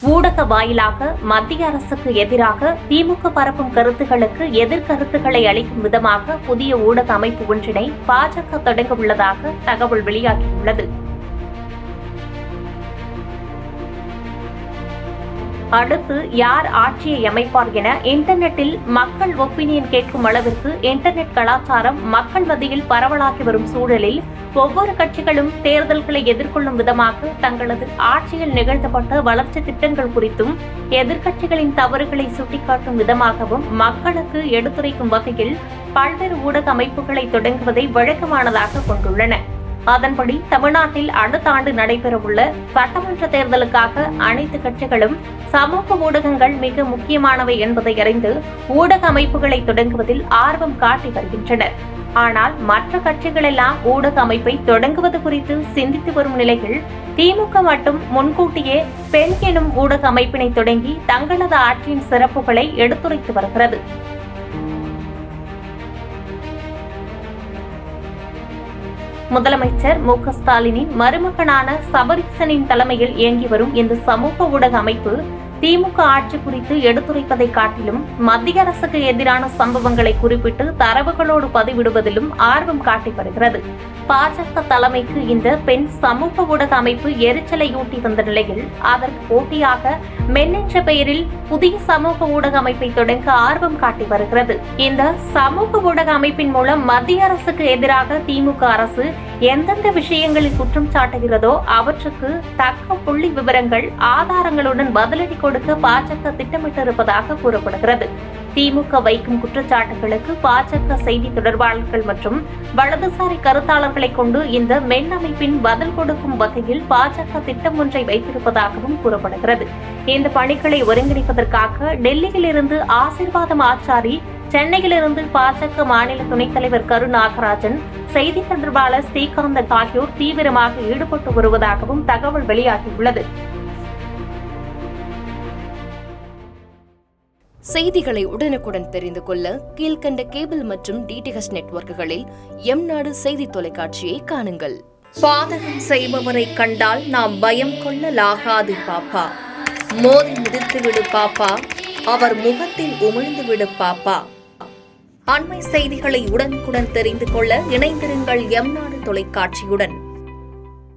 ஊடக வாயிலாக மத்திய அரசுக்கு எதிராக திமுக பரப்பும் கருத்துகளுக்கு எதிர்கருத்துக்களை அளிக்கும் விதமாக புதிய ஊடக அமைப்பு ஒன்றினை பாஜக தொடங்க உள்ளதாக தகவல் வெளியாகியுள்ளது. அடுத்து யார் ஆட்சியை அமைப்பார் என இன்டர்நெட்டில் மக்கள் ஒப்பீனியன் கேட்கும் அளவிற்கு இன்டர்நெட் கலாச்சாரம் மக்கள் மத்தியில் பரவலாகி வரும் சூழலில் ஒவ்வொரு கட்சிகளும் தேர்தல்களை எதிர்கொள்ளும் விதமாக தங்களது ஆட்சியில் நிகழ்த்தப்பட்ட வளர்ச்சி திட்டங்கள் குறித்தும் எதிர்க்கட்சிகளின் தவறுகளை சுட்டிக்காட்டும் விதமாகவும் மக்களுக்கு எடுத்துரைக்கும் வகையில் பல்வேறு ஊடக அமைப்புகளை தொடங்குவதை வழக்கமானதாக கொண்டுள்ளன. அதன்படி தமிழ்நாட்டில் அடுத்த ஆண்டு நடைபெறவுள்ள சட்டமன்ற தேர்தலுக்காக அனைத்து கட்சிகளும் சமூக ஊடகங்கள் மிக முக்கியமானவை என்பதை அறிந்து ஊடக அமைப்புகளை தொடங்குவதில் ஆர்வம் காட்டி வருகின்றனர். ஆனால் மற்ற கட்சிகளெல்லாம் ஊடக அமைப்பை தொடங்குவது குறித்து சிந்தித்து வரும் நிலையில் திமுக மட்டும் முன்கூட்டியே பெண் எனும் ஊடக அமைப்பினை தொடங்கி தங்களது ஆட்சியின் சிறப்புகளை எடுத்துரைத்து வருகிறது. முதலமைச்சர் மு.க.ஸ்டாலினின் மருமகனான சபரீசனின் தலைமையில் இயங்கி வரும் இந்த சமூக ஊடக அமைப்பு திமுக ஆட்சி குறித்து எடுத்துரைப்பதை காட்டிலும் மத்திய அரசுக்கு எதிரான சம்பவங்களை குறிப்பிட்டு தரவுகளோடு பதிவிடுவதிலும் ஆர்வம் காட்டி வருகிறது. பாஜக தலைமைக்கு இந்த பெண் சமூக ஊடக அமைப்பு எரிச்சலையூட்டி வந்த நிலையில் அதற்கு போட்டியாக மென் என்ற பெயரில் புதிய சமூக ஊடக அமைப்பை தொடங்க ஆர்வம் காட்டி வருகிறது. இந்த சமூக ஊடக அமைப்பின் மூலம் மத்திய அரசுக்கு எதிராக திமுக அரசு எந்தெந்த விஷயங்களில் குற்றம் சாட்டுகிறதோ அவற்றுக்கு தக்க புள்ளி விவரங்கள் ஆதாரங்களுடன் பதிலடி கொடுக்க பாஜக திட்டமிட்டிருப்பதாக கூறப்படுகிறது. திமுக வைக்கும் குற்றச்சாட்டுகளுக்கு பாஜக செய்தி தொடர்பாளர்கள் மற்றும் வலதுசாரி கருத்தாளர்களை கொண்டு இந்த மென் அமைப்பின் பதில் கொடுக்கும் வகையில் பாஜக திட்டம் ஒன்றை வைத்திருப்பதாகவும் கூறப்படுகிறது. இந்த பணிகளை ஒருங்கிணைப்பதற்காக டெல்லியிலிருந்து ஆசீர்வாதம் ஆச்சாரி, சென்னையிலிருந்து பாஜக மாநில துணைத் தலைவர் கரு நாகராஜன், செய்தி தொடர்பாளர் ஸ்ரீகாந்த் ஆகியோர் தீவிரமாக ஈடுபட்டு வருவதாகவும் தகவல் வெளியாகியுள்ளது. செய்திகளை உடனுக்குடன் தெரிந்து கொள்ள கீழ்கண்ட கேபிள் மற்றும் டிடிஎச் நெட்வொர்க்குகளில் எம்நாடு செய்தி தொலைக்காட்சியை காணுங்கள். பாதகம் செய்பவரை கண்டால் நாம் பயம் கொள்ளலாகாது பாப்பா, மோதி மிதித்துவிடு பாப்பா, அவர் முகத்தில் உமிழ்ந்துவிடு பாப்பா. அண்மை செய்திகளை உடனுக்குடன் தெரிந்து கொள்ள இணைந்திருங்கள் எம்நாடு தொலைக்காட்சியுடன்.